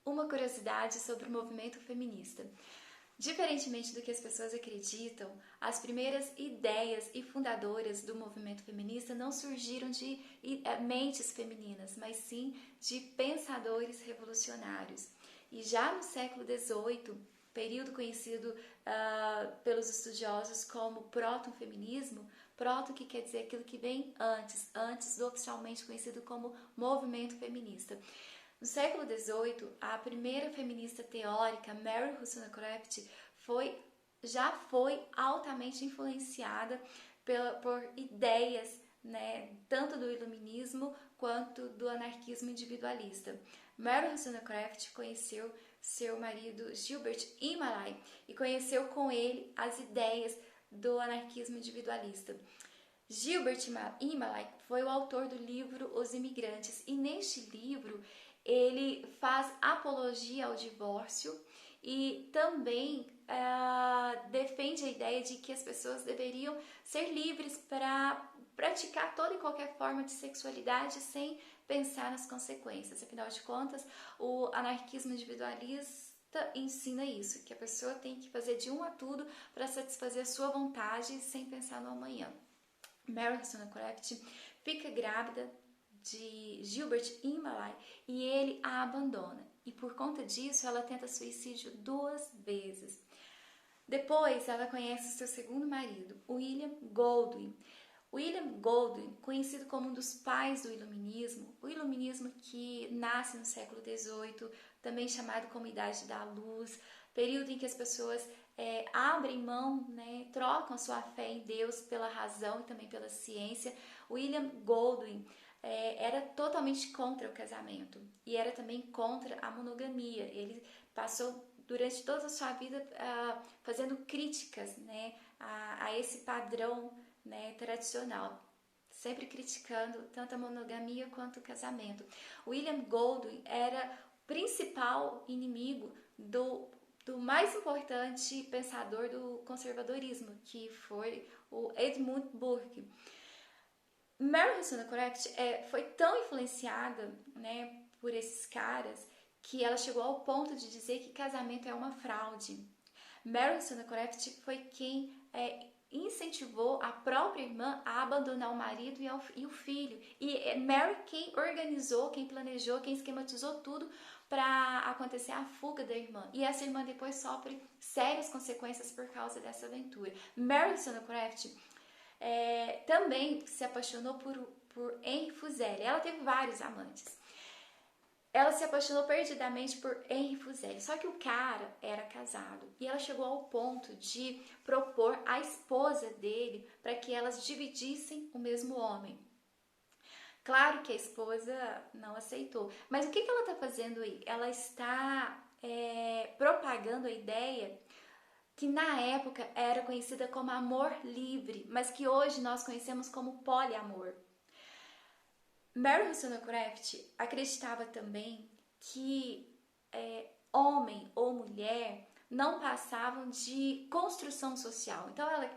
uma curiosidade sobre o movimento feminista. Diferentemente do que as pessoas acreditam, as primeiras ideias e fundadoras do movimento feminista não surgiram de mentes femininas, mas sim de pensadores revolucionários. E já no século XVIII, período conhecido pelos estudiosos como proto-feminismo, proto que quer dizer aquilo que vem antes do oficialmente conhecido como movimento feminista. No século XVIII, a primeira feminista teórica, Mary Wollstonecraft, já foi altamente influenciada por ideias, né, tanto do iluminismo quanto do anarquismo individualista. Mary Wollstonecraft conheceu seu marido Gilbert Imlay e conheceu com ele as ideias do anarquismo individualista. Gilbert Imlay foi o autor do livro Os Imigrantes, e neste livro ele faz apologia ao divórcio e também defende a ideia de que as pessoas deveriam ser livres para praticar toda e qualquer forma de sexualidade sem pensar nas consequências. Afinal de contas, o anarquismo individualista ensina isso, que a pessoa tem que fazer de um a tudo para satisfazer a sua vontade sem pensar no amanhã. Mary Wollstonecraft fica grávida de Gilbert Imlay e ele a abandona. E por conta disso, ela tenta suicídio 2 vezes. Depois, ela conhece seu segundo marido, William Golding. William Golding, conhecido como um dos pais do iluminismo, o iluminismo que nasce no século XVIII, também chamado como Idade da Luz, período em que as pessoas abrem mão, né, trocam sua fé em Deus pela razão e também pela ciência. William Golding era totalmente contra o casamento e era também contra a monogamia. Ele passou durante toda a sua vida fazendo críticas, né, a esse padrão, né, tradicional, sempre criticando tanto a monogamia quanto o casamento. William Golding era o principal inimigo do mais importante pensador do conservadorismo, que foi o Edmund Burke. Mary Wollstonecraft foi tão influenciada, né, por esses caras que ela chegou ao ponto de dizer que casamento é uma fraude. Mary Wollstonecraft foi quem incentivou a própria irmã a abandonar o marido e o filho. E Mary quem organizou, quem planejou, quem esquematizou tudo para acontecer a fuga da irmã. E essa irmã depois sofre sérias consequências por causa dessa aventura. Mary Wollstonecraft também se apaixonou por Henry Fuseli. Ela teve vários amantes. Ela se apaixonou perdidamente por Henry Fuseli, só que o cara era casado. E ela chegou ao ponto de propor à esposa dele para que elas dividissem o mesmo homem. Claro que a esposa não aceitou. Mas o que ela está fazendo aí? Ela está propagando a ideia que na época era conhecida como amor livre, mas que hoje nós conhecemos como poliamor. Mary Wollstonecraft acreditava também que homem ou mulher não passavam de construção social. Então ela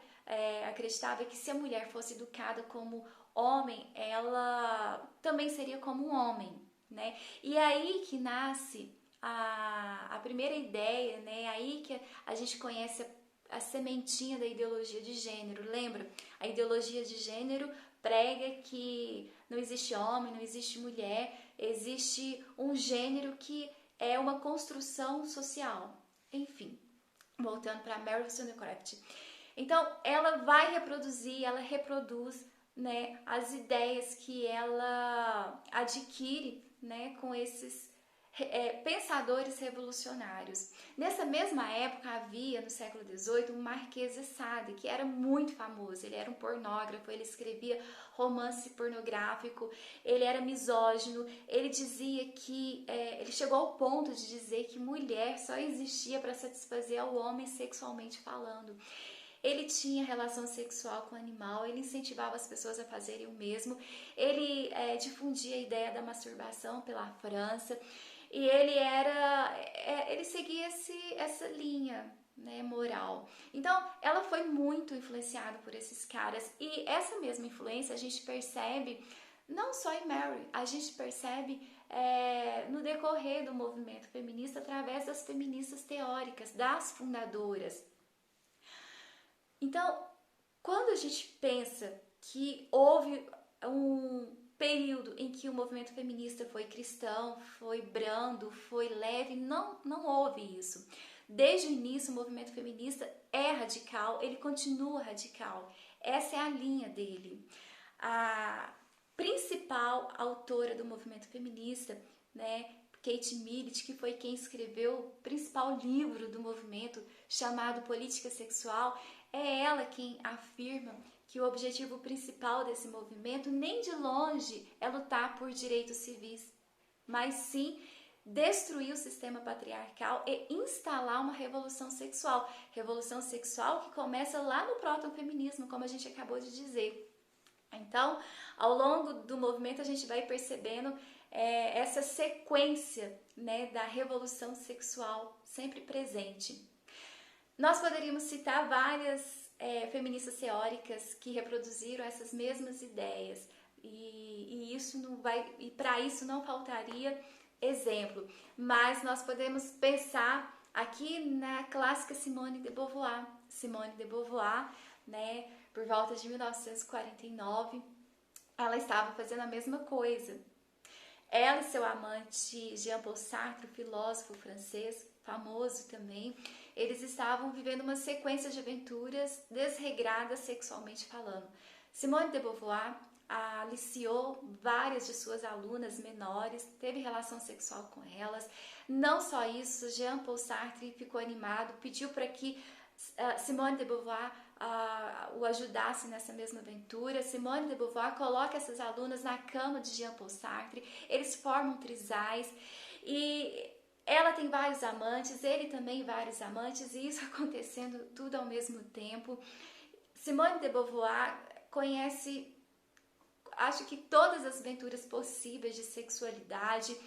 acreditava que se a mulher fosse educada como homem, ela também seria como um homem, né? E é aí que nasce a primeira ideia, né? Aí que a gente conhece a sementinha da ideologia de gênero. Lembra? A ideologia de gênero prega que não existe homem, não existe mulher, existe um gênero que é uma construção social. Enfim, voltando para Mary Wollstonecraft. Então, ela vai reproduzir, ela reproduz, né, as ideias que ela adquire, né, com esses pensadores revolucionários. Nessa mesma época havia, no século XVIII, um Marquês de Sade, que era muito famoso. Ele era um pornógrafo, ele escrevia romance pornográfico, ele era misógino, ele dizia que, ele chegou ao ponto de dizer que mulher só existia para satisfazer ao homem sexualmente falando. Ele tinha relação sexual com o animal, ele incentivava as pessoas a fazerem o mesmo, ele difundia a ideia da masturbação pela França, e ele seguia essa linha, né, moral. Então, ela foi muito influenciada por esses caras, e essa mesma influência a gente percebe não só em Mary, a gente percebe no decorrer do movimento feminista através das feministas teóricas, das fundadoras. Então, quando a gente pensa que houve um período em que o movimento feminista foi cristão, foi brando, foi leve, não houve isso. Desde o início, o movimento feminista é radical, ele continua radical. Essa é a linha dele. A principal autora do movimento feminista, né, Kate Millett, que foi quem escreveu o principal livro do movimento, chamado Política Sexual, é ela quem afirma que o objetivo principal desse movimento, nem de longe, é lutar por direitos civis, mas sim destruir o sistema patriarcal e instalar uma revolução sexual. Revolução sexual que começa lá no proto-feminismo, como a gente acabou de dizer. Então, ao longo do movimento, a gente vai percebendo essa sequência, né, da revolução sexual sempre presente. Nós poderíamos citar várias feministas teóricas que reproduziram essas mesmas ideias e para isso não faltaria exemplo, mas nós podemos pensar aqui na clássica Simone de Beauvoir. Simone de Beauvoir, né, por volta de 1949, ela estava fazendo a mesma coisa. Ela e seu amante Jean-Paul Sartre, filósofo francês, famoso também, eles estavam vivendo uma sequência de aventuras desregradas sexualmente falando. Simone de Beauvoir aliciou várias de suas alunas menores, teve relação sexual com elas. Não só isso, Jean-Paul Sartre ficou animado, pediu para que Simone de Beauvoir o ajudasse nessa mesma aventura. Simone de Beauvoir coloca essas alunas na cama de Jean-Paul Sartre, eles formam trisais e ela tem vários amantes, ele também vários amantes, e isso acontecendo tudo ao mesmo tempo. Simone de Beauvoir conhece, acho que todas as aventuras possíveis de sexualidade.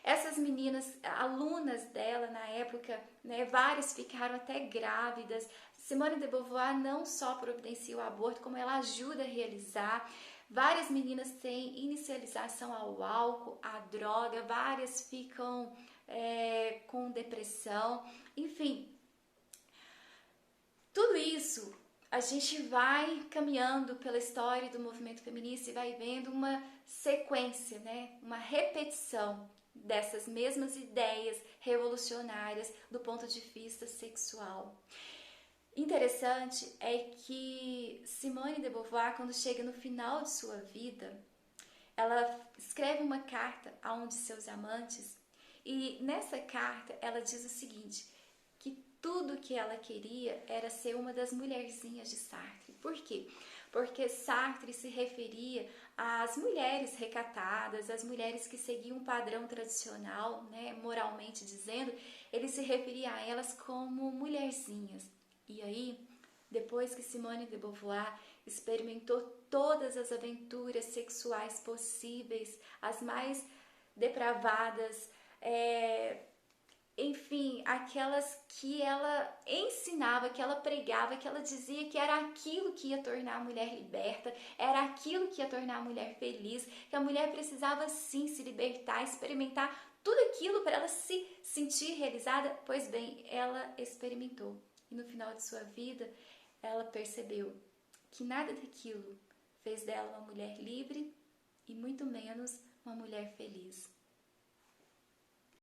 Essas meninas, alunas dela na época, né, várias ficaram até grávidas. Simone de Beauvoir não só providencia o aborto, como ela ajuda a realizar. Várias meninas têm inicialização ao álcool, à droga, várias ficam com depressão, enfim. Tudo isso a gente vai caminhando pela história do movimento feminista e vai vendo uma sequência, né, uma repetição dessas mesmas ideias revolucionárias do ponto de vista sexual. Interessante é que Simone de Beauvoir, quando chega no final de sua vida, ela escreve uma carta a um de seus amantes e nessa carta ela diz o seguinte, que tudo que ela queria era ser uma das mulherzinhas de Sartre. Por quê? Porque Sartre se referia às mulheres recatadas, às mulheres que seguiam um padrão tradicional, né, moralmente dizendo, ele se referia a elas como mulherzinhas. E aí, depois que Simone de Beauvoir experimentou todas as aventuras sexuais possíveis, as mais depravadas, enfim, aquelas que ela ensinava, que ela pregava, que ela dizia que era aquilo que ia tornar a mulher liberta, era aquilo que ia tornar a mulher feliz, que a mulher precisava sim se libertar, experimentar tudo aquilo para ela se sentir realizada. Pois bem, ela experimentou e no final de sua vida ela percebeu que nada daquilo fez dela uma mulher livre e muito menos uma mulher feliz.